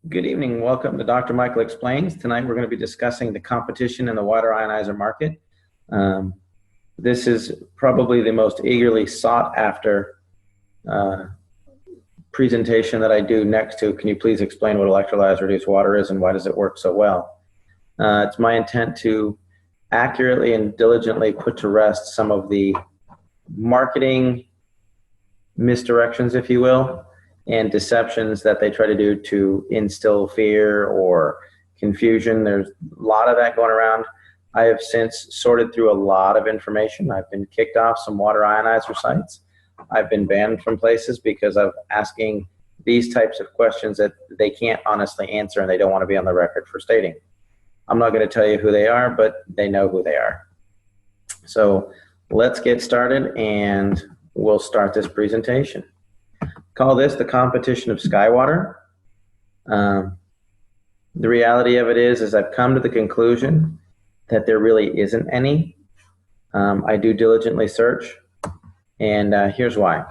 Good evening. Welcome to Dr. Michael Explains. Tonight we're going to be discussing the competition in the water ionizer market. This is probably the most eagerly sought after presentation that I do next to, can you please explain what electrolyzed reduced water is and why does it work so well? It's my intent to accurately and diligently put to rest some of the marketing misdirections, if you will, and deceptions that they try to do to instill fear or confusion. There's a lot of that going around. I have since sorted through a lot of information. I've been kicked off some water ionizer sites. I've been banned from places because of asking these types of questions that they can't honestly answer and they don't want to be on the record for stating. I'm not going to tell you who they are, but they know who they are. So let's get started and we'll start this presentation. Call this the competition of Skywater. The reality of it is I've come to the conclusion that there really isn't any. I do diligently search, and here's why.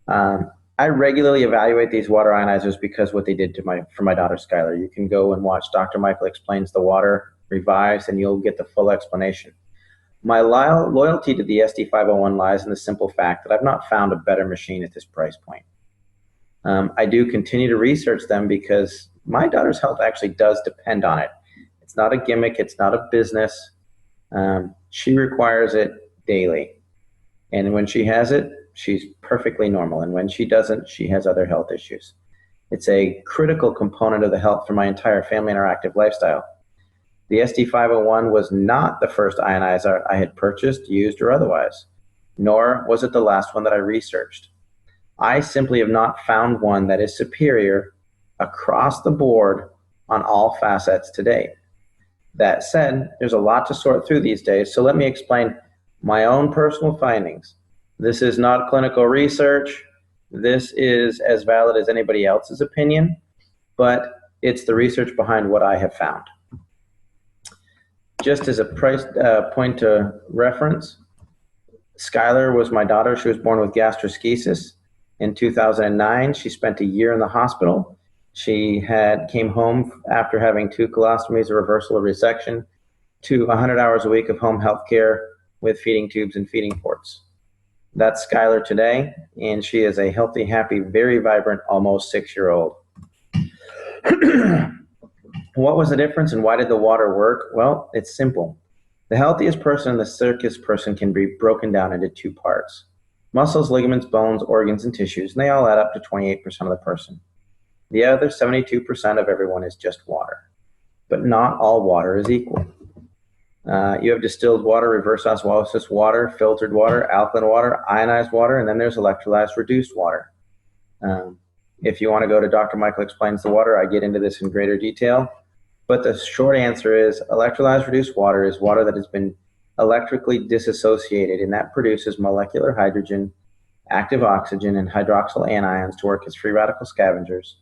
I regularly evaluate these water ionizers because what they did to for my daughter Skylar. You can go and watch Dr. Michael Explains the Water Revised, and you'll get the full explanation. My loyalty to the SD501 lies in the simple fact that I've not found a better machine at this price point. I do continue to research them because my daughter's health actually does depend on it. It's not a gimmick. It's not a business. She requires it daily. And when she has it, she's perfectly normal. And when she doesn't, she has other health issues. It's a critical component of the health for my entire family and our active lifestyle. The SD501 was not the first ionizer I had purchased, used, or otherwise, nor was it the last one that I researched. I simply have not found one that is superior across the board on all facets to date. That said, there's a lot to sort through these days, so let me explain my own personal findings. This is not clinical research. This is as valid as anybody else's opinion, but it's the research behind what I have found. Just as a point to reference, Skylar was my daughter. She was born with gastroschisis. In 2009, she spent a year in the hospital. She came home after having 2 colostomies, a reversal of resection, to 100 hours a week of home health care with feeding tubes and feeding ports. That's Skylar today, and she is a healthy, happy, very vibrant, almost 6-year-old. What was the difference and why did the water work? Well, it's simple. The healthiest person and the sickest person can be broken down into 2 parts. Muscles, ligaments, bones, organs, and tissues, and they all add up to 28% of the person. The other 72% of everyone is just water. But not all water is equal. You have distilled water, reverse osmosis water, filtered water, alkaline water, ionized water, and then there's electrolyzed reduced water. If you want to go to Dr. Michael Explains the Water, I get into this in greater detail. But the short answer is electrolyzed reduced water is water that has been electrically disassociated, and that produces molecular hydrogen, active oxygen, and hydroxyl anions to work as free radical scavengers.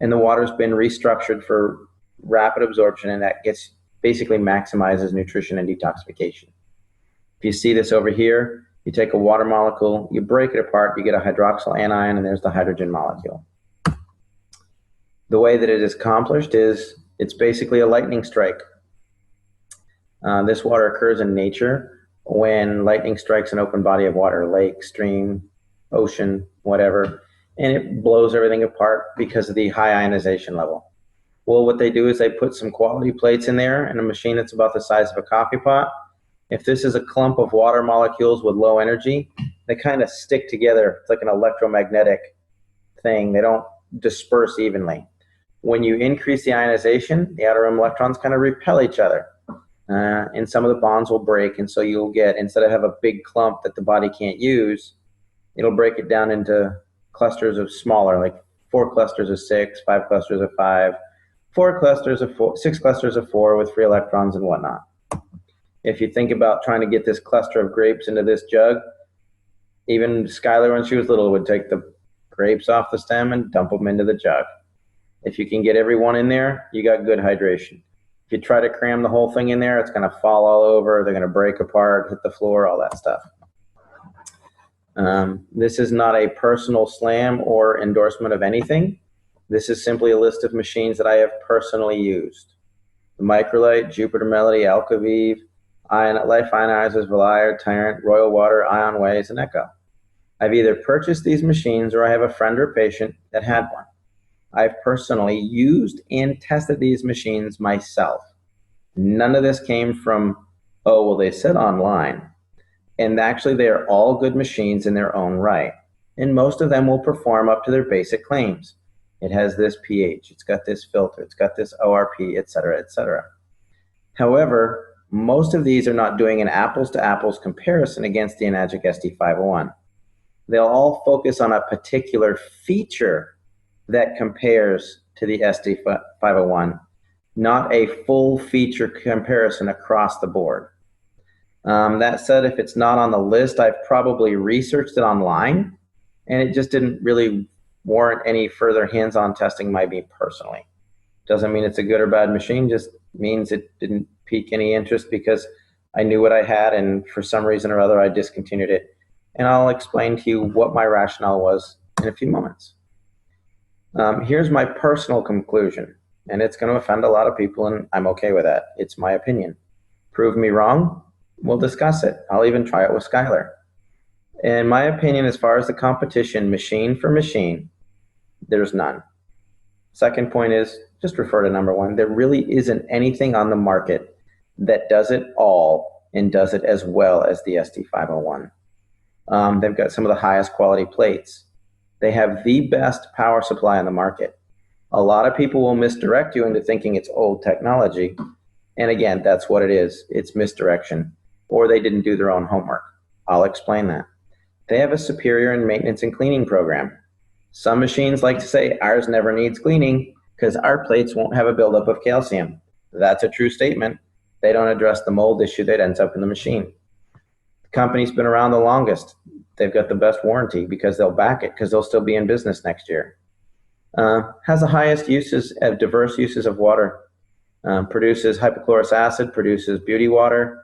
And the water's been restructured for rapid absorption, and that basically maximizes nutrition and detoxification. If you see this over here, you take a water molecule, you break it apart, you get a hydroxyl anion, and there's the hydrogen molecule. The way that it is accomplished is it's basically a lightning strike. This water occurs in nature when lightning strikes an open body of water, lake, stream, ocean, whatever, and it blows everything apart because of the high ionization level. Well, what they do is they put some quality plates in there in a machine that's about the size of a coffee pot. If this is a clump of water molecules with low energy, they kind of stick together. It's like an electromagnetic thing. They don't disperse evenly. When you increase the ionization, the outer rim electrons kind of repel each other. And some of the bonds will break, and so you'll get, instead of have a big clump that the body can't use, it'll break it down into clusters of smaller, like 4 clusters of 6, 5 clusters of 5, 4 clusters of 4, 6 clusters of 4 with free electrons and whatnot. If you think about trying to get this cluster of grapes into this jug, even Skylar, when she was little, would take the grapes off the stem and dump them into the jug. If you can get everyone in there, you got good hydration. If you try to cram the whole thing in there, it's going to fall all over. They're going to break apart, hit the floor, all that stuff. This is not a personal slam or endorsement of anything. This is simply a list of machines that I have personally used. The Microlite, Jupiter Melody, Alcavive, Life Ionizers, Valire, Tyrant, Royal Water, Ion Ways, and Echo. I've either purchased these machines or I have a friend or patient that had one. I've personally used and tested these machines myself. None of this came from, oh, well, they said online. And actually, they are all good machines in their own right. And most of them will perform up to their basic claims. It has this pH, it's got this filter, it's got this ORP, et cetera, et cetera. However, most of these are not doing an apples-to-apples comparison against the Enagic SD501. They'll all focus on a particular feature that compares to the SD501, not a full feature comparison across the board. That said, if it's not on the list, I've probably researched it online, and it just didn't really warrant any further hands-on testing by me personally. Doesn't mean it's a good or bad machine, just means it didn't pique any interest because I knew what I had, and for some reason or other, I discontinued it. And I'll explain to you what my rationale was in a few moments. Here's my personal conclusion, and it's going to offend a lot of people, and I'm okay with that. It's my opinion. Prove me wrong, we'll discuss it. I'll even try it with Skylar. In my opinion, as far as the competition, machine for machine, there's none. Second point is, just refer to number one. There really isn't anything on the market that does it all and does it as well as the SD501. They've got some of the highest quality plates. They have the best power supply on the market. A lot of people will misdirect you into thinking it's old technology. And again, that's what it is. It's misdirection. Or they didn't do their own homework. I'll explain that. They have a superior in maintenance and cleaning program. Some machines like to say ours never needs cleaning because our plates won't have a buildup of calcium. That's a true statement. They don't address the mold issue that ends up in the machine. The company's been around the longest. They've got the best warranty because they'll back it because they'll still be in business next year. Has the highest uses of diverse uses of water. Produces hypochlorous acid, produces beauty water.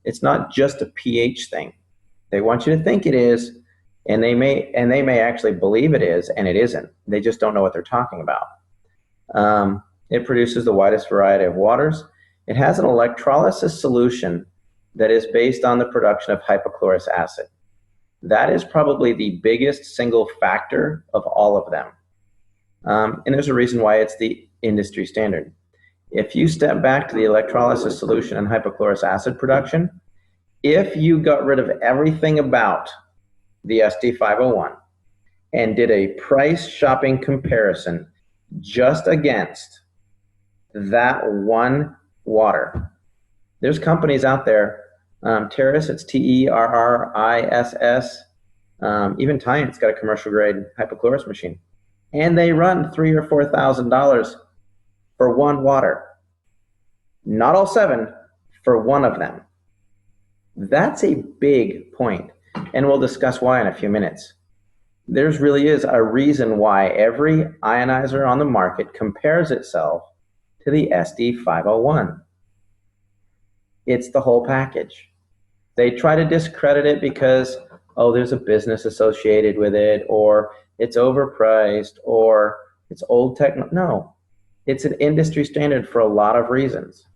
It's not just a pH thing. They want you to think it is, and they may actually believe it is, and it isn't. They just don't know what they're talking about. It produces the widest variety of waters. It has an electrolysis solution that is based on the production of hypochlorous acid. That is probably the biggest single factor of all of them. And there's a reason why it's the industry standard. If you step back to the electrolysis solution and hypochlorous acid production, if you got rid of everything about the SD501 and did a price shopping comparison just against that one water, there's companies out there, Terris, it's Terriss, even Tyrant's got a commercial grade hypochlorous machine, and they run $3,000 or $4,000 for one water. Not all seven, for one of them. That's a big point, and we'll discuss why in a few minutes. There's really is a reason why every ionizer on the market compares itself to the SD501. It's the whole package. They try to discredit it because, oh, there's a business associated with it, or it's overpriced, or it's old tech. No, it's an industry standard for a lot of reasons.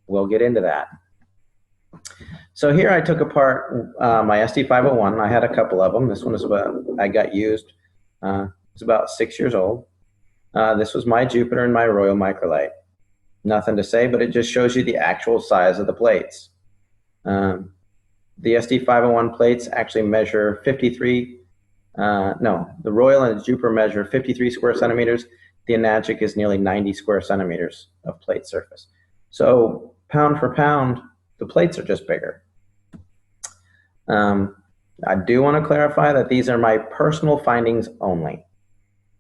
We'll get into that. So here I took apart my SD501. I had a couple of them. This one is I got used. It's about 6 years old. This was my Jupiter and my Royal Microlite. Nothing to say, but it just shows you the actual size of the plates. The SD501 plates actually measure 53, the Royal and the Jupiter measure 53 square centimeters. The Enagic is nearly 90 square centimeters of plate surface. So pound for pound, the plates are just bigger. I do want to clarify that these are my personal findings only.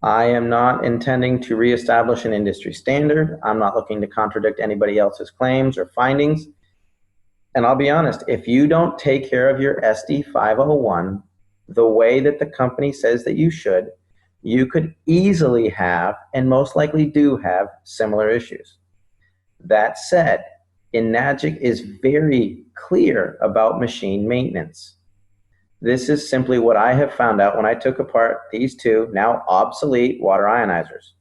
I am not intending to reestablish an industry standard. I'm not looking to contradict anybody else's claims or findings. And I'll be honest, if you don't take care of your SD501 the way that the company says that you should, you could easily have, and most likely do have, similar issues. That said, Enagic is very clear about machine maintenance. This is simply what I have found out when I took apart these two now obsolete water ionizers.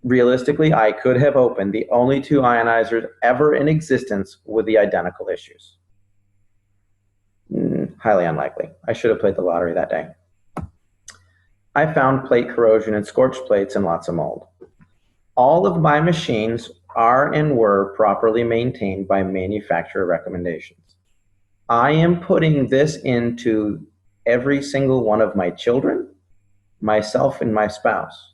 Realistically, I could have opened the only two ionizers ever in existence with the identical issues. Highly unlikely. I should have played the lottery that day. I found plate corrosion and scorched plates and lots of mold. All of my machines are and were properly maintained by manufacturer recommendations. I am putting this into every single one of my children, myself, and my spouse.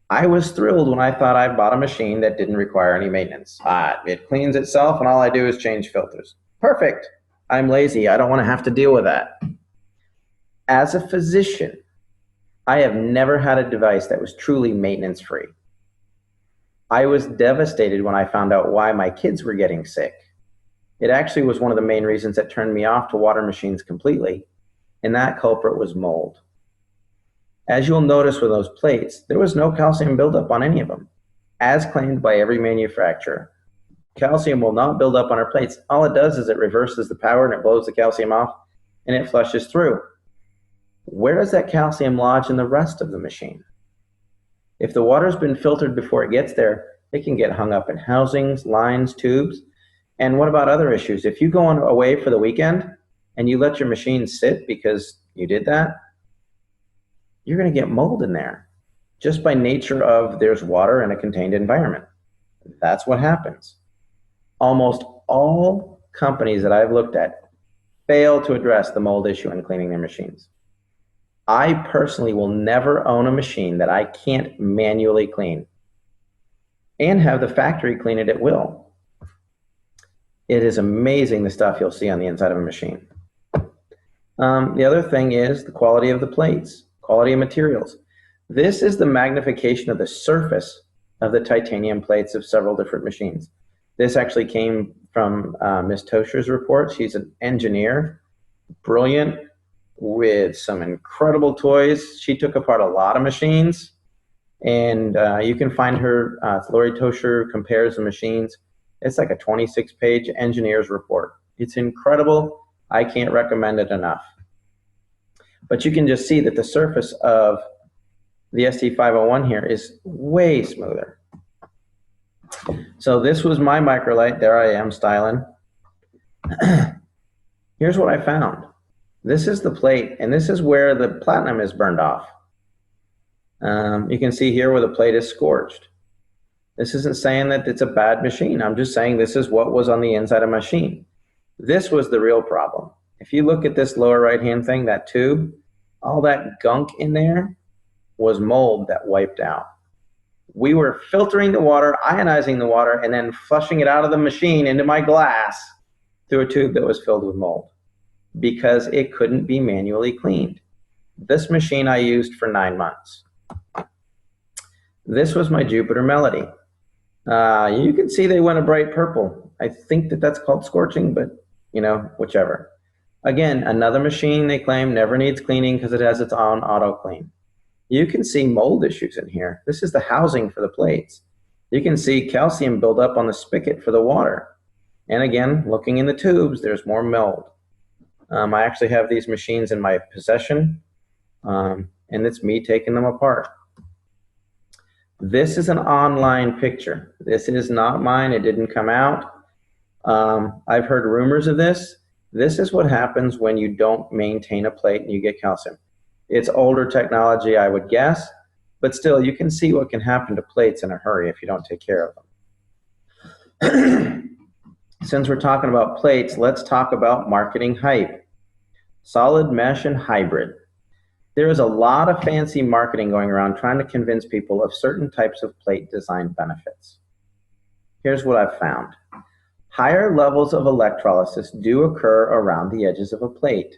I was thrilled when I thought I bought a machine that didn't require any maintenance. It cleans itself and all I do is change filters. Perfect. I'm lazy. I don't want to have to deal with that. As a physician, I have never had a device that was truly maintenance-free. I was devastated when I found out why my kids were getting sick. It actually was one of the main reasons that turned me off to water machines completely, and that culprit was mold. As you'll notice with those plates, there was no calcium buildup on any of them, as claimed by every manufacturer. Calcium will not build up on our plates. All it does is it reverses the power and it blows the calcium off and it flushes through. Where does that calcium lodge in the rest of the machine? If the water's been filtered before it gets there, it can get hung up in housings, lines, tubes. And what about other issues? If you go away for the weekend and you let your machine sit because you did that, you're going to get mold in there just by nature of there's water in a contained environment. That's what happens. Almost all companies that I've looked at fail to address the mold issue in cleaning their machines. I personally will never own a machine that I can't manually clean and have the factory clean it at will. It is amazing the stuff you'll see on the inside of a machine. The other thing is the quality of the plates, quality of materials. This is the magnification of the surface of the titanium plates of several different machines. This actually came from Ms. Tosher's report. She's an engineer, brilliant, with some incredible toys. She took apart a lot of machines, and you can find her, Lori Tosher compares the machines. It's like a 26-page engineer's report. It's incredible. I can't recommend it enough. But you can just see that the surface of the ST501 here is way smoother. So this was my microlight. There I am styling. Here's what I found. This is the plate, and this is where the platinum is burned off. You can see here where the plate is scorched. This isn't saying that it's a bad machine. I'm just saying this is what was on the inside of my machine. This was the real problem. If you look at this lower right-hand thing, that tube, all that gunk in there was mold that wiped out. We were filtering the water, ionizing the water, and then flushing it out of the machine into my glass through a tube that was filled with mold because it couldn't be manually cleaned. This machine I used for 9 months. This was my Jupiter Melody. You can see they went a bright purple. I think that that's called scorching, but you know, whichever. Again, another machine they claim never needs cleaning because it has its own auto clean. You can see mold issues in here. This is the housing for the plates. You can see calcium buildup on the spigot for the water. And again, looking in the tubes, there's more mold. I actually have these machines in my possession, and it's me taking them apart. This is an online picture. This is not mine. It didn't come out. I've heard rumors of this. This is what happens when you don't maintain a plate and you get calcium. It's older technology, I would guess, but still, you can see what can happen to plates in a hurry if you don't take care of them. Since we're talking about plates, let's talk about marketing hype. Solid mesh and hybrid. There is a lot of fancy marketing going around trying to convince people of certain types of plate design benefits. Here's what I've found. Higher levels of electrolysis do occur around the edges of a plate.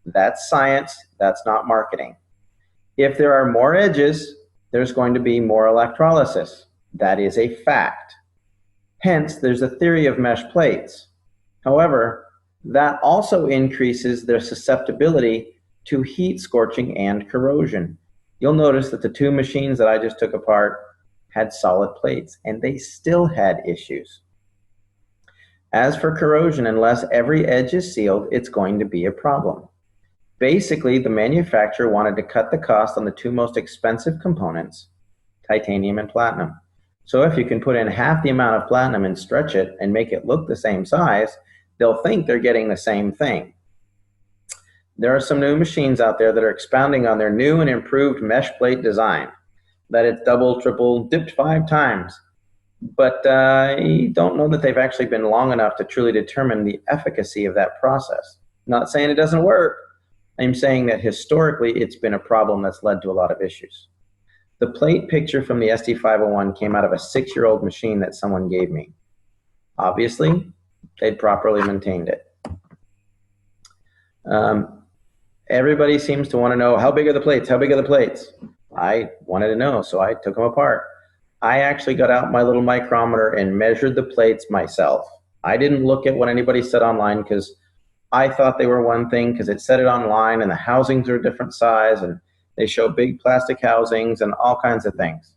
That's science, that's not marketing. If there are more edges, there's going to be more electrolysis. That is a fact. Hence, there's a theory of mesh plates. However, that also increases their susceptibility to heat scorching and corrosion. You'll notice that the two machines that I just took apart had solid plates, and they still had issues. As for corrosion, unless every edge is sealed, it's going to be a problem. Basically, the manufacturer wanted to cut the cost on the two most expensive components, titanium and platinum. So if you can put in half the amount of platinum and stretch it and make it look the same size, they'll think they're getting the same thing. There are some new machines out there that are expounding on their new and improved mesh plate design, that it's double, triple, dipped 5 times. But I don't know that they've actually been long enough to truly determine the efficacy of that process. I'm not saying it doesn't work. I'm saying that historically it's been a problem that's led to a lot of issues. The plate picture from the SD501 came out of a 6-year-old machine that someone gave me. Obviously, they'd properly maintained it. Everybody seems to want to know, how big are the plates? How big are the plates? I wanted to know, so I took them apart. I actually got out my little micrometer and measured the plates myself. I didn't look at what anybody said online because I thought they were one thing because it said it online and the housings are a different size and they show big plastic housings and all kinds of things.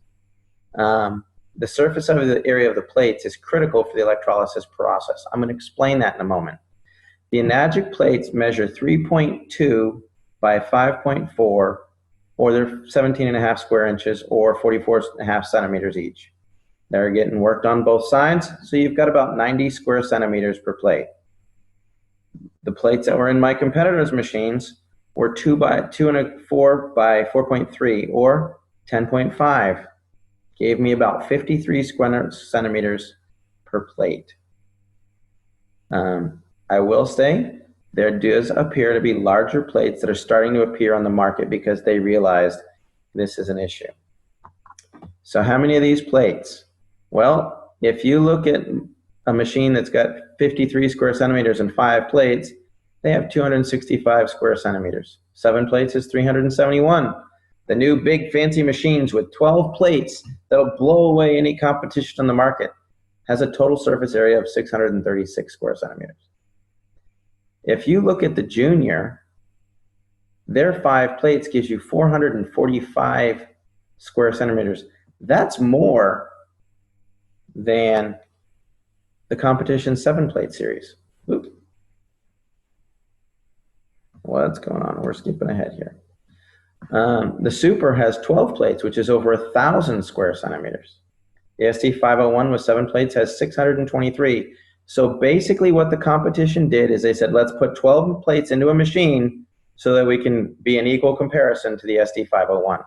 The surface of the area of the plates is critical for the electrolysis process. I'm going to explain that in a moment. The Enagic plates measure 3.2 by 5.4, or they're 17.5 square inches, or 44.5 centimeters each. They're getting worked on both sides, so you've got about 90 square centimeters per plate. The plates that were in my competitors' machines were 2 by 2.4 by 4.3, or 10.5. Gave me about 53 square centimeters per plate. I will say there does appear to be larger plates that are starting to appear on the market because they realized this is an issue. So how many of these plates? Well, if you look at a machine that's got 53 square centimeters and 5 plates, they have 265 square centimeters. 7 plates is 371. The new big fancy machines with 12 plates that'll blow away any competition on the market has a total surface area of 636 square centimeters. If you look at the Junior, their 5 plates gives you 445 square centimeters. That's more than the competition 7-plate series. Oops. What's going on? We're skipping ahead here. The Super has 12 plates, which is over 1,000 square centimeters. The SD501 with 7 plates has 623. So basically what the competition did is they said, let's put 12 plates into a machine so that we can be an equal comparison to the SD501.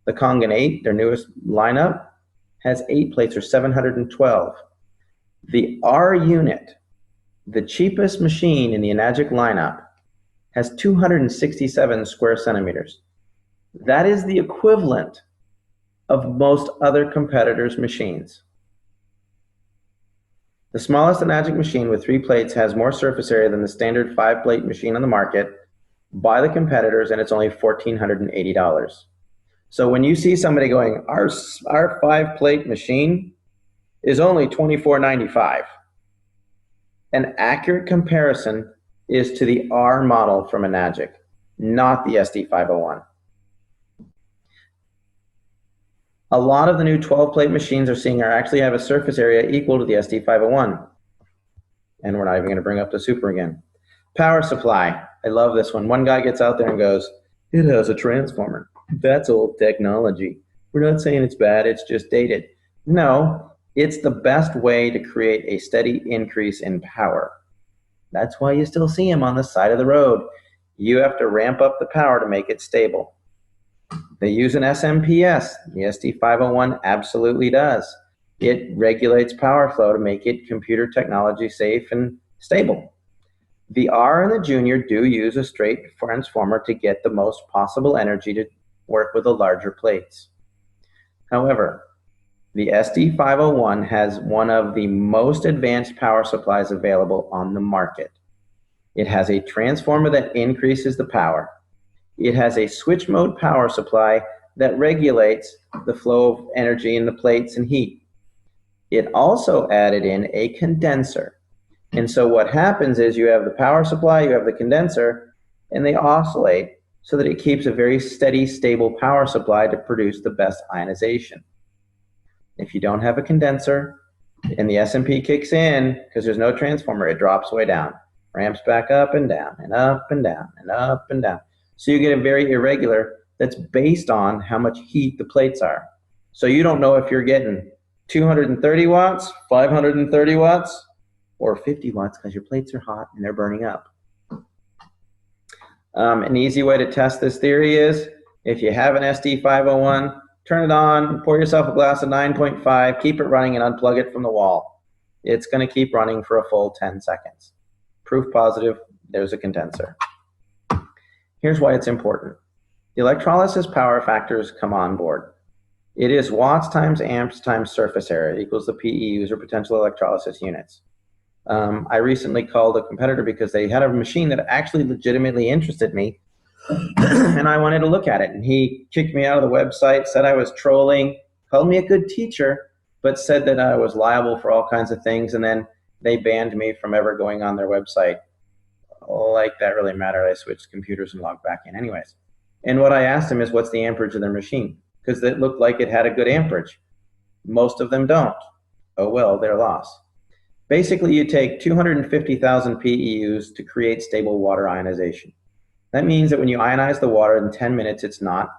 The Kangen 8, their newest lineup, has 8 plates, or 712. The R unit, the cheapest machine in the Enagic lineup, has 267 square centimeters. That is the equivalent of most other competitors' machines. The smallest Enagic machine with 3 plates has more surface area than the standard 5-plate machine on the market by the competitors, and it's only $1,480. So when you see somebody going, our 5-plate machine is only $2,495, an accurate comparison is to the R model from Enagic, not the SD501. A lot of the new 12-plate machines actually have a surface area equal to the SD501. And we're not even going to bring up the Super again. Power supply. I love this one. One guy gets out there and goes, it has a transformer. That's old technology. We're not saying it's bad, it's just dated. No, it's the best way to create a steady increase in power. That's why you still see them on the side of the road. You have to ramp up the power to make it stable. They use an SMPS. The SD501 absolutely does. It regulates power flow to make it computer technology safe and stable. The R and the Junior do use a straight transformer to get the most possible energy to work with the larger plates. However, the SD501 has one of the most advanced power supplies available on the market. It has a transformer that increases the power. It has a switch mode power supply that regulates the flow of energy in the plates and heat. It also added in a condenser. And so what happens is you have the power supply, you have the condenser, and they oscillate so that it keeps a very steady, stable power supply to produce the best ionization. If you don't have a condenser and the SMP kicks in, because there's no transformer, it drops way down. ramps back up and down and up and down and up and down. So you get a very irregular that's based on how much heat the plates are. So you don't know if you're getting 230 watts, 530 watts, or 50 watts because your plates are hot and they're burning up. An easy way to test this theory is if you have an SD501, turn it on, pour yourself a glass of 9.5, keep it running and unplug it from the wall. It's going to keep running for a full 10 seconds. Proof positive, there's a condenser. Here's why it's important. The electrolysis power factors come on board. It is watts times amps times surface area equals the PEUs, or potential electrolysis units. I recently called a competitor because they had a machine that actually legitimately interested me, and I wanted to look at it. And he kicked me out of the website, said I was trolling, called me a good teacher, but said that I was liable for all kinds of things, and then they banned me from ever going on their website. Like that really mattered. I switched computers and logged back in anyways. And what I asked him is, what's the amperage of their machine? Because it looked like it had a good amperage. Most of them don't. Oh well, their loss. Basically, you take 250,000 PEUs to create stable water ionization. That means that when you ionize the water in 10 minutes, it's not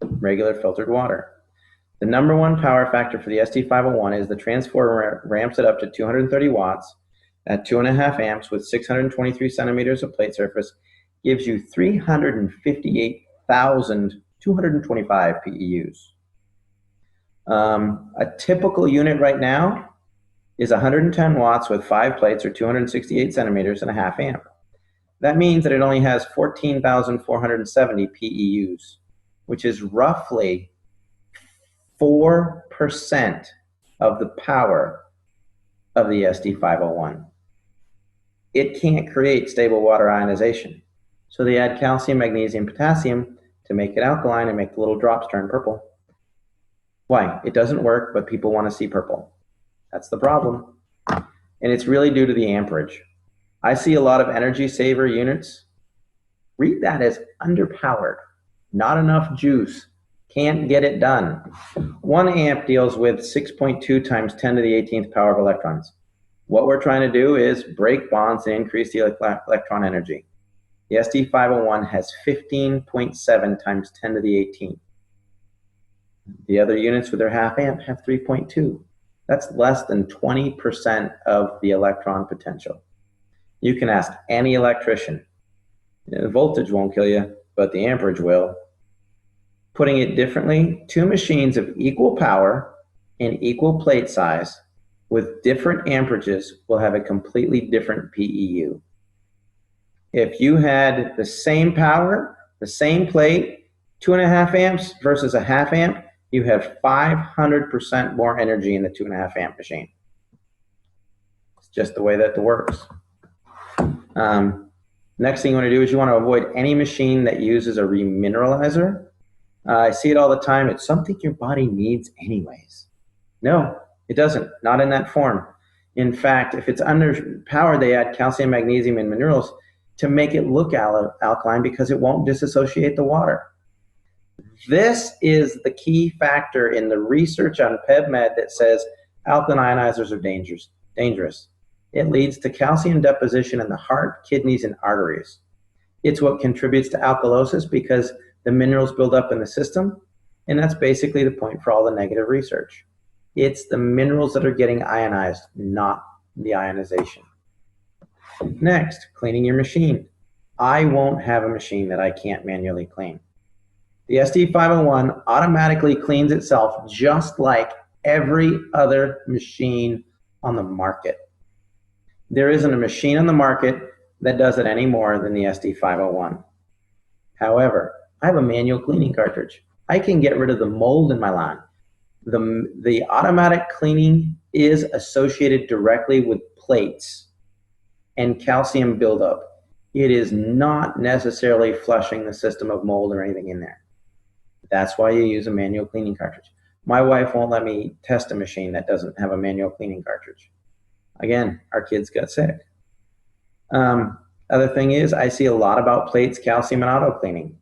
regular filtered water. The number one power factor for the SD501 is the transformer ramps it up to 230 watts at 2.5 amps with 623 centimeters of plate surface, gives you 358,225 PEUs. A typical unit right now is 110 watts with 5 plates, or 268 centimeters and a half amp. That means that it only has 14,470 PEUs, which is roughly 4% of the power of the SD501. It can't create stable water ionization. So they add calcium, magnesium, potassium to make it alkaline and make the little drops turn purple. Why? It doesn't work, but people want to see purple. That's the problem. And it's really due to the amperage. I see a lot of energy saver units. Read that as underpowered, not enough juice, can't get it done. 1 amp deals with 6.2 times 10 to the 18th power of electrons. What we're trying to do is break bonds and increase the electron energy. The SD501 has 15.7 times 10 to the 18th. The other units with their half amp have 3.2. That's less than 20% of the electron potential. You can ask any electrician. The voltage won't kill you, but the amperage will. Putting it differently, 2 machines of equal power and equal plate size with different amperages will have a completely different PEU. If you had the same power, the same plate, 2.5 amps versus a half amp, you have 500% more energy in the 2.5 amp machine. It's just the way that it works. Next thing you want to do is you want to avoid any machine that uses a remineralizer. I see it all the time. It's something your body needs anyways. No, it doesn't. Not in that form. In fact, if it's underpowered, they add calcium, magnesium, and minerals to make it look alkaline because it won't disassociate the water. This is the key factor in the research on PubMed that says alkaline ionizers are dangerous. It leads to calcium deposition in the heart, kidneys, and arteries. It's what contributes to alkalosis because the minerals build up in the system, and that's basically the point for all the negative research. It's the minerals that are getting ionized, not the ionization. Next, cleaning your machine. I won't have a machine that I can't manually clean. The SD501 automatically cleans itself just like every other machine on the market. There isn't a machine on the market that does it any more than the SD501. However, I have a manual cleaning cartridge. I can get rid of the mold in my lawn. The automatic cleaning is associated directly with plates and calcium buildup. It is not necessarily flushing the system of mold or anything in there. That's why you use a manual cleaning cartridge. My wife won't let me test a machine that doesn't have a manual cleaning cartridge. Again, our kids got sick. Other thing is, I see a lot about plates, calcium, and auto cleaning.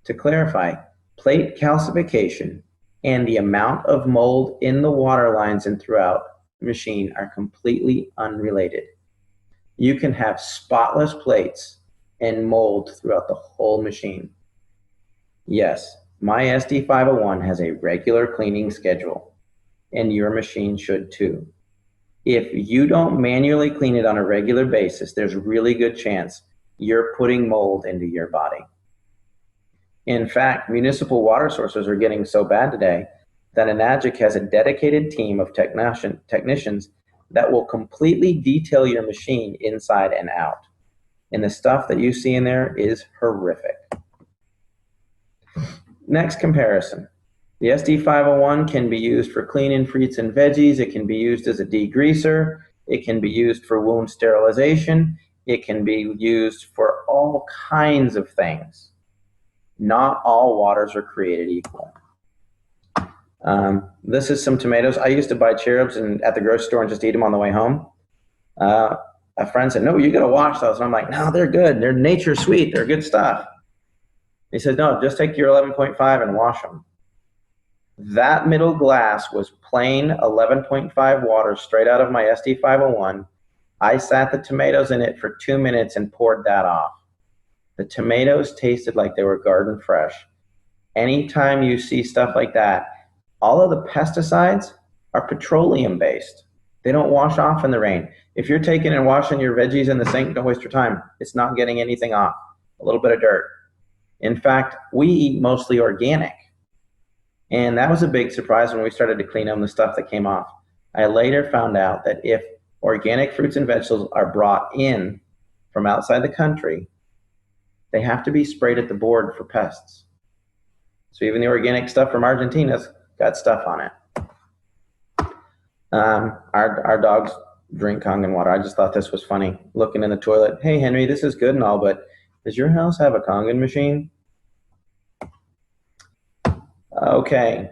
To clarify, plate calcification and the amount of mold in the water lines and throughout the machine are completely unrelated. You can have spotless plates and mold throughout the whole machine. Yes, my SD501 has a regular cleaning schedule, and your machine should too. If you don't manually clean it on a regular basis, there's a really good chance you're putting mold into your body. In fact, municipal water sources are getting so bad today that Enagic has a dedicated team of technicians that will completely detail your machine inside and out. And the stuff that you see in there is horrific. Next comparison. The SD501 can be used for cleaning fruits and veggies. It can be used as a degreaser. It can be used for wound sterilization. It can be used for all kinds of things. Not all waters are created equal. This is some tomatoes. I used to buy cherubs at the grocery store and just eat them on the way home. A friend said, no, you got to wash those. And I'm like, no, they're good. They're nature sweet. They're good stuff. He said, no, just take your 11.5 and wash them. That middle glass was plain 11.5 water straight out of my SD501. I sat the tomatoes in it for 2 minutes and poured that off. The tomatoes tasted like they were garden fresh. Anytime you see stuff like that, all of the pesticides are petroleum based. They don't wash off in the rain. If you're taking and washing your veggies in the sink, don't waste your time. It's not getting anything off. A little bit of dirt. In fact, we eat mostly organic. And that was a big surprise when we started to clean them, the stuff that came off. I later found out that if organic fruits and vegetables are brought in from outside the country, they have to be sprayed at the board for pests. So even the organic stuff from Argentina's got stuff on it. Our dogs drink Kangen water. I just thought this was funny. Looking in the toilet, hey Henry, this is good and all, but does your house have a Kangen machine? Okay,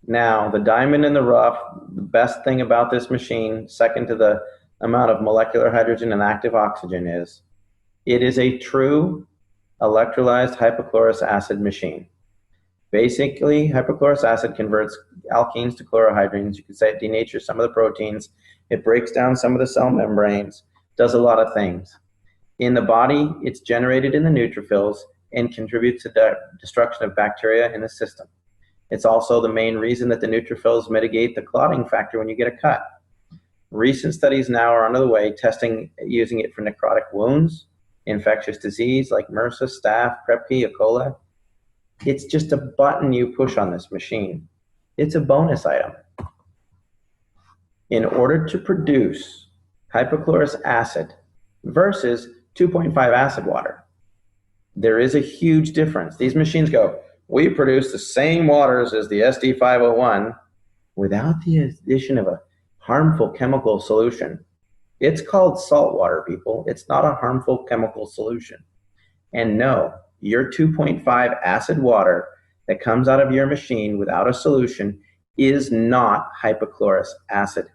now the diamond in the rough, the best thing about this machine, second to the amount of molecular hydrogen and active oxygen, is it is a true electrolyzed hypochlorous acid machine. Basically, hypochlorous acid converts alkenes to chlorohydrines. You could say it denatures some of the proteins. It breaks down some of the cell membranes, does a lot of things. In the body, it's generated in the neutrophils and contributes to the destruction of bacteria in the system. It's also the main reason that the neutrophils mitigate the clotting factor when you get a cut. Recent studies now are under the way testing using it for necrotic wounds, infectious disease like MRSA, staph, Krepke, E. coli. It's just a button you push on this machine. It's a bonus item. In order to produce hypochlorous acid versus 2.5 acid water, there is a huge difference. These machines go, we produce the same waters as the SD501 without the addition of a harmful chemical solution. It's called salt water, people. It's not a harmful chemical solution. And no, your 2.5 acid water that comes out of your machine without a solution is not hypochlorous acid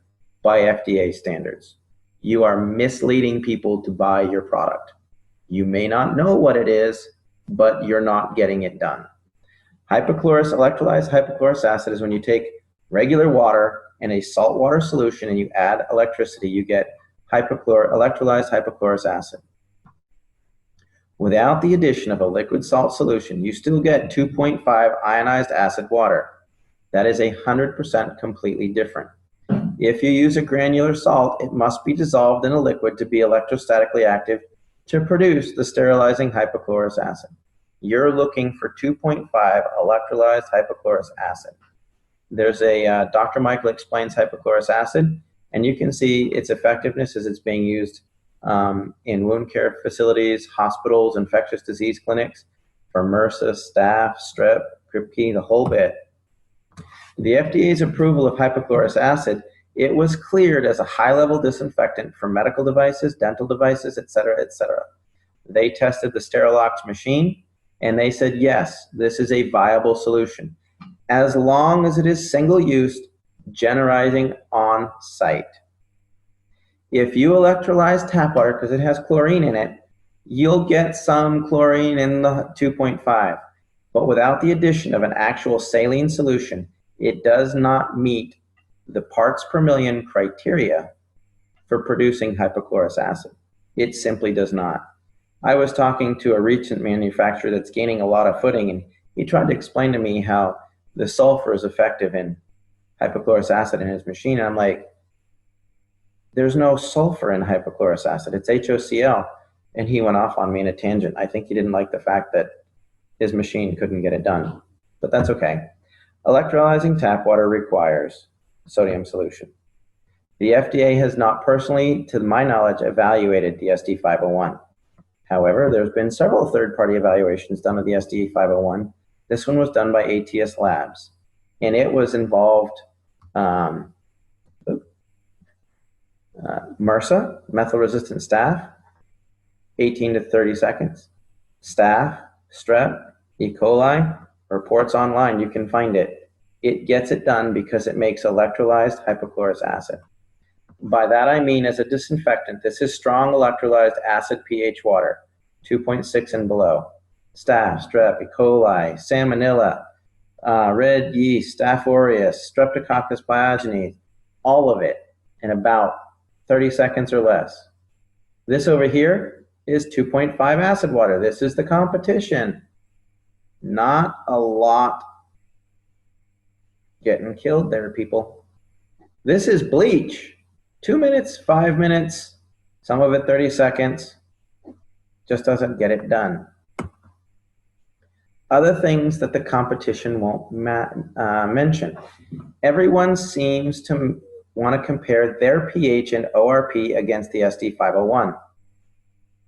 by FDA standards. You are misleading people to buy your product. You may not know what it is, but you're not getting it done. Electrolyzed hypochlorous acid is when you take regular water and a saltwater solution and you add electricity, you get electrolyzed hypochlorous acid. Without the addition of a liquid salt solution, you still get 2.5 ionized acid water. That is 100% completely different. If you use a granular salt, it must be dissolved in a liquid to be electrostatically active to produce the sterilizing hypochlorous acid. You're looking for 2.5 electrolyzed hypochlorous acid. There's a Dr. Michael Explains Hypochlorous Acid, and you can see its effectiveness as it's being used in wound care facilities, hospitals, infectious disease clinics for MRSA, staph, strep, Krepke, the whole bit. The FDA's approval of hypochlorous acid, it was cleared as a high-level disinfectant for medical devices, dental devices, et cetera, et cetera. They tested the Sterilox machine, and they said, yes, this is a viable solution, as long as it is single-use, generating on site. If you electrolyze tap water, because it has chlorine in it, you'll get some chlorine in the 2.5, but without the addition of an actual saline solution, it does not meet the parts per million criteria for producing hypochlorous acid. It simply does not. I was talking to a recent manufacturer that's gaining a lot of footing, and he tried to explain to me how the sulfur is effective in hypochlorous acid in his machine. And I'm like, there's no sulfur in hypochlorous acid. It's HOCl. And he went off on me in a tangent. I think he didn't like the fact that his machine couldn't get it done, but that's okay. Electrolyzing tap water requires sodium solution. The FDA has not personally, to my knowledge, evaluated the SD501. However, there's been several third-party evaluations done of the SD501. This one was done by ATS Labs, and it was involved MRSA, methyl-resistant staph, 18 to 30 seconds. Staph, strep, E. coli, reports online, you can find it. It gets it done because it makes electrolyzed hypochlorous acid. By that I mean, as a disinfectant, this is strong electrolyzed acid pH water, 2.6 and below. Staph, strep, E. coli, salmonella, red yeast, Staph aureus, streptococcus pyogenes, all of it in about 30 seconds or less. This over here is 2.5 acid water. This is the competition. Not a lot getting killed there, people. This is bleach. 2 minutes, 5 minutes, some of it 30 seconds. Just doesn't get it done. Other things that the competition won't mention. Everyone seems to want to compare their pH and ORP against the SD501.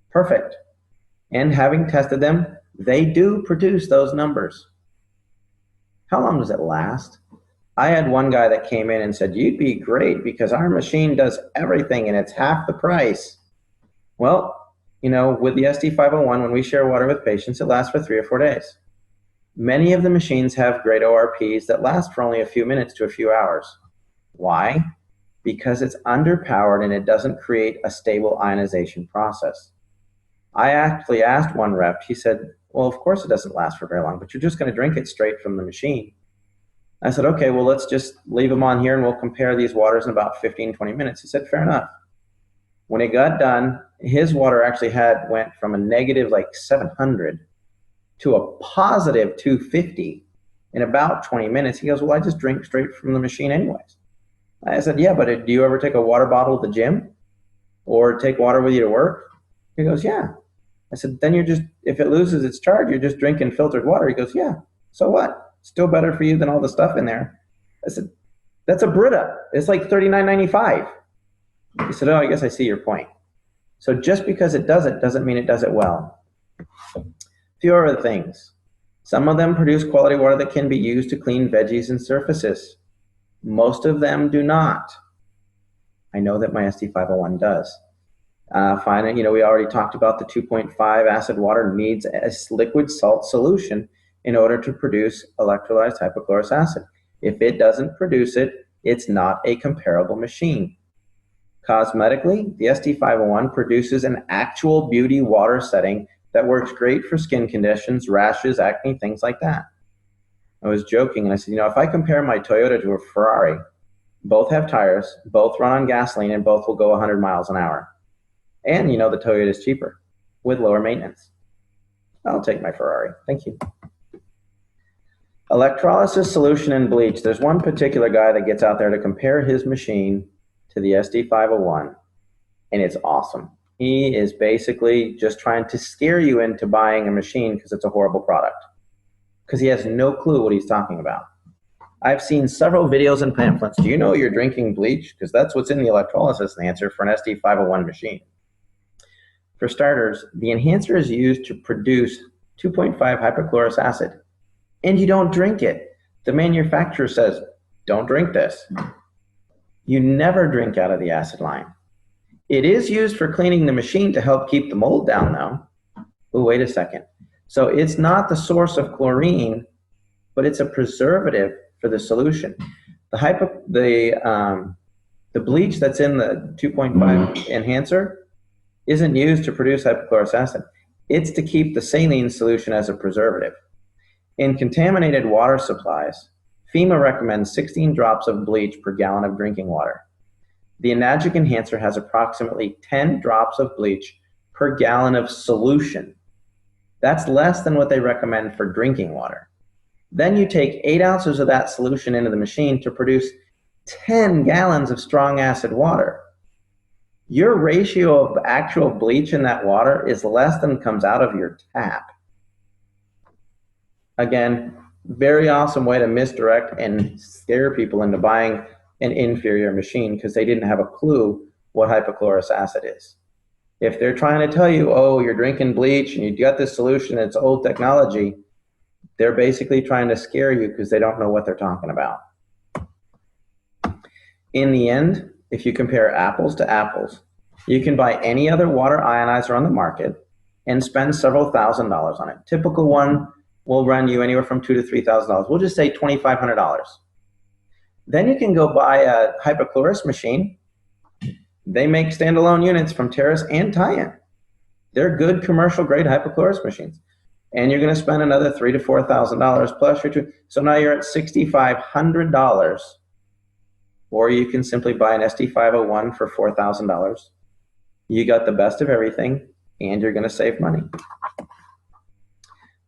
Perfect. And having tested them, they do produce those numbers. How long does it last? I had one guy that came in and said, you'd be great because our machine does everything and it's half the price. Well, you know, with the SD501, when we share water with patients, it lasts for 3 or 4 days. Many of the machines have great ORPs that last for only a few minutes to a few hours. Why? Because it's underpowered and it doesn't create a stable ionization process. I actually asked one rep, he said, well, of course it doesn't last for very long, but you're just going to drink it straight from the machine. I said, okay, well, let's just leave them on here and we'll compare these waters in about 15, 20 minutes. He said, fair enough. When it got done, his water actually went from a negative like 700 to a positive 250 in about 20 minutes. He goes, well, I just drink straight from the machine anyways. I said, yeah, but do you ever take a water bottle to the gym or take water with you to work? He goes, yeah. I said, then if it loses its charge, you're just drinking filtered water. He goes, yeah, so what? Still better for you than all the stuff in there. I said, that's a Brita. It's like $39.95. He said, oh, I guess I see your point. So just because it does it doesn't mean it does it well. A few other things. Some of them produce quality water that can be used to clean veggies and surfaces. Most of them do not. I know that my SD501 does. Finally, we already talked about the 2.5 acid water needs a liquid salt solution in order to produce electrolyzed hypochlorous acid. If it doesn't produce it, it's not a comparable machine. Cosmetically, the SD501 produces an actual beauty water setting that works great for skin conditions, rashes, acne, things like that. I was joking and I said, if I compare my Toyota to a Ferrari, both have tires, both run on gasoline, and both will go 100 miles an hour. And the Toyota is cheaper with lower maintenance. I'll take my Ferrari. Thank you. Electrolysis solution and bleach. There's one particular guy that gets out there to compare his machine to the SD501, and it's awesome. He is basically just trying to scare you into buying a machine because it's a horrible product, because he has no clue what he's talking about. I've seen several videos and pamphlets. Do you know you're drinking bleach? Because that's what's in the electrolysis enhancer for an SD501 machine. For starters, the enhancer is used to produce 2.5 hypochlorous acid, and you don't drink it. The manufacturer says, don't drink this. You never drink out of the acid line. It is used for cleaning the machine to help keep the mold down, though. Oh, wait a second. So it's not the source of chlorine, but it's a preservative for the solution. The bleach that's in the 2.5 enhancer isn't used to produce hypochlorous acid. It's to keep the saline solution as a preservative. In contaminated water supplies, FEMA recommends 16 drops of bleach per gallon of drinking water. The Enagic enhancer has approximately 10 drops of bleach per gallon of solution. That's less than what they recommend for drinking water. Then you take 8 ounces of that solution into the machine to produce 10 gallons of strong acid water. Your ratio of actual bleach in that water is less than comes out of your tap. Again, very awesome way to misdirect and scare people into buying an inferior machine because they didn't have a clue what hypochlorous acid is. If they're trying to tell you, oh, you're drinking bleach and you got this solution, it's old technology, they're basically trying to scare you because they don't know what they're talking about. In the end, if you compare apples to apples, you can buy any other water ionizer on the market and spend several $1,000s on it. Typical one will run you anywhere from $2,000 to $3,000. We'll just say $2,500. Then you can go buy a hypochlorous machine. They make standalone units from Tearms and Kangen. They're good commercial grade hypochlorous machines. And you're going to spend another $3,000 to $4,000 plus your two. So now you're at $6,500. Or you can simply buy an SD501 for $4,000. You got the best of everything, and you're going to save money.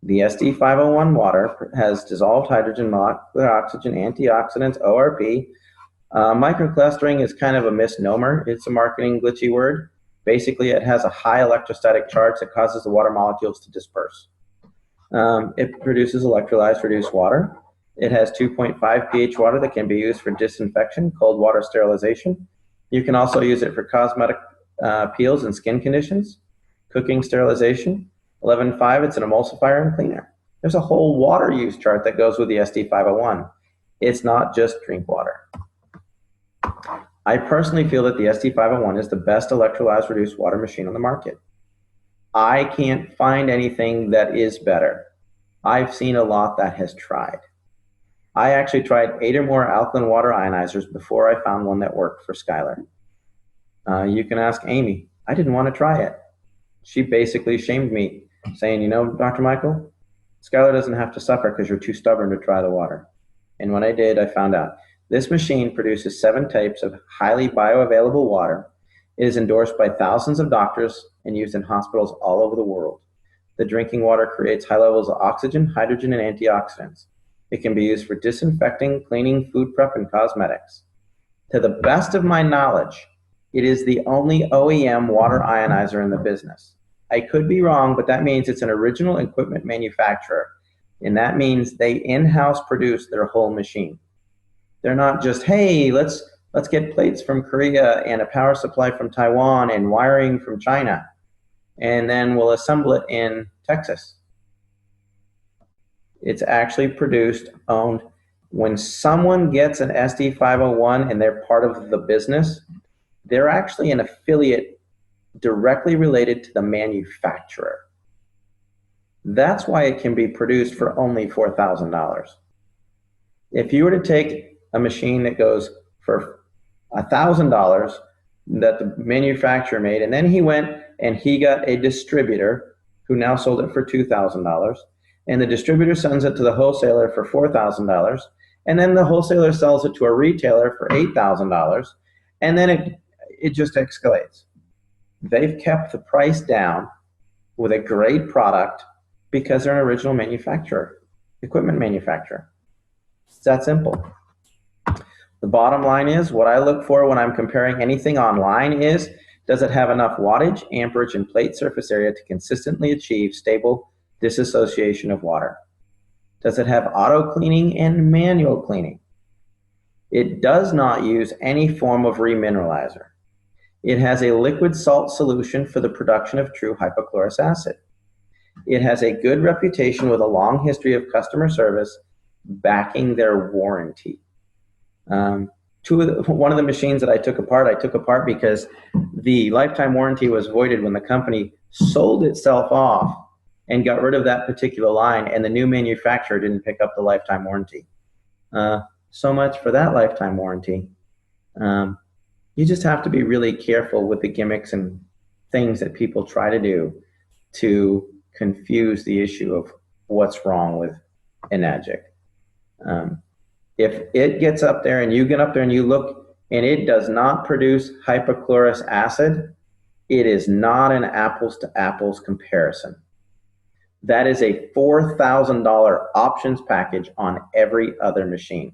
The SD501 water has dissolved hydrogen, molecular oxygen, antioxidants, ORP. Microclustering is kind of a misnomer. It's a marketing glitchy word. Basically, it has a high electrostatic charge that causes the water molecules to disperse. It produces electrolyzed reduced water. It has 2.5 pH water that can be used for disinfection, cold water sterilization. You can also use it for cosmetic peels and skin conditions, cooking sterilization. 11.5, it's an emulsifier and cleaner. There's a whole water use chart that goes with the SD501. It's not just drink water. I personally feel that the SD501 is the best electrolyzed reduced water machine on the market. I can't find anything that is better. I've seen a lot that has tried. I actually tried 8 or more alkaline water ionizers before I found one that worked for Skylar. You can ask Amy. I didn't want to try it. She basically shamed me, saying, you know, Dr. Michael, Skylar doesn't have to suffer because you're too stubborn to try the water. And when I did, I found out. This machine produces 7 types of highly bioavailable water. It is endorsed by thousands of doctors and used in hospitals all over the world. The drinking water creates high levels of oxygen, hydrogen, and antioxidants. It can be used for disinfecting, cleaning, food prep, and cosmetics. To the best of my knowledge, it is the only OEM water ionizer in the business. I could be wrong, but that means it's an original equipment manufacturer. And that means they in-house produce their whole machine. They're not just, hey, let's get plates from Korea and a power supply from Taiwan and wiring from China, and then we'll assemble it in Texas. It's actually produced, owned. When someone gets an SD501 and they're part of the business, they're actually an affiliate directly related to the manufacturer. That's why it can be produced for only $4,000. If you were to take a machine that goes for $1,000 that the manufacturer made, and then he went and he got a distributor who now sold it for $2,000, and the distributor sends it to the wholesaler for $4,000, and then the wholesaler sells it to a retailer for $8,000, and then it just escalates. They've kept the price down with a great product because they're an original manufacturer, equipment manufacturer. It's that simple. The bottom line is, what I look for when I'm comparing anything online is, does it have enough wattage, amperage, and plate surface area to consistently achieve stable disassociation of water? Does it have auto cleaning and manual cleaning? It does not use any form of remineralizer. It has a liquid salt solution for the production of true hypochlorous acid. It has a good reputation with a long history of customer service backing their warranty. One of the machines that I took apart because the lifetime warranty was voided when the company sold itself off and got rid of that particular line, and the new manufacturer didn't pick up the lifetime warranty. So much for that lifetime warranty. You just have to be really careful with the gimmicks and things that people try to do to confuse the issue of what's wrong with Enagic. If it gets up there and you get up there and you look and it does not produce hypochlorous acid, it is not an apples to apples comparison. That is a $4,000 options package on every other machine.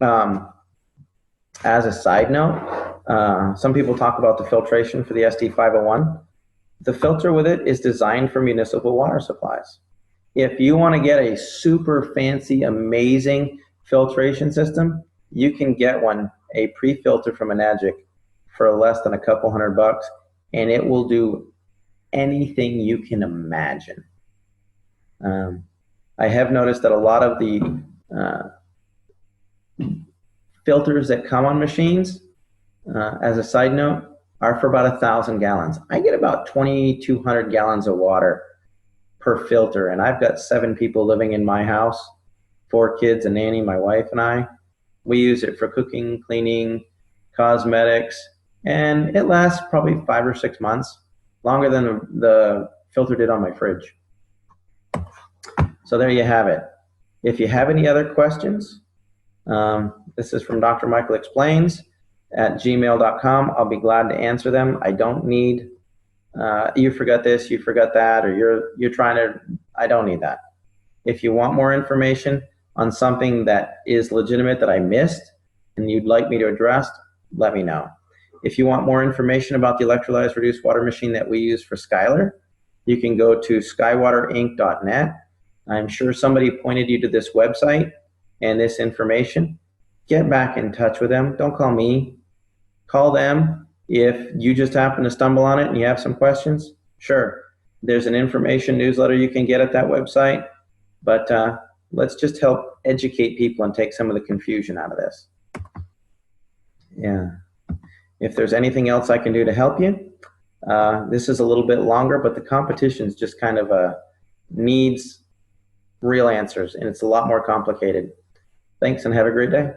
As a side note, some people talk about the filtration for the SD501. The filter with it is designed for municipal water supplies. If you want to get a super fancy, amazing filtration system, you can get one, a pre-filter from Enagic, for less than a couple $100, and it will do anything you can imagine. I have noticed that a lot of the filters that come on machines, as a side note, are for about 1,000 gallons. I get about 2,200 gallons of water per filter, and I've got 7 people living in my house, 4 kids, a nanny, my wife and I. We use it for cooking, cleaning, cosmetics, and it lasts probably 5 or 6 months, longer than the filter did on my fridge. So there you have it. If you have any other questions, this is from Dr. Michael Explains at gmail.com. I'll be glad to answer them. I don't need, you forgot this, you forgot that, or you're trying to, I don't need that. If you want more information on something that is legitimate that I missed and you'd like me to address, let me know. If you want more information about the electrolyzed reduced water machine that we use for Skylar, you can go to skywaterinc.net. I'm sure somebody pointed you to this website and this information. Get back in touch with them. Don't call me. Call them. If you just happen to stumble on it and you have some questions, sure. There's an information newsletter you can get at that website, but let's just help educate people and take some of the confusion out of this. Yeah. If there's anything else I can do to help you, this is a little bit longer, but the competition is just kind of needs real answers, and it's a lot more complicated. Thanks, and have a great day.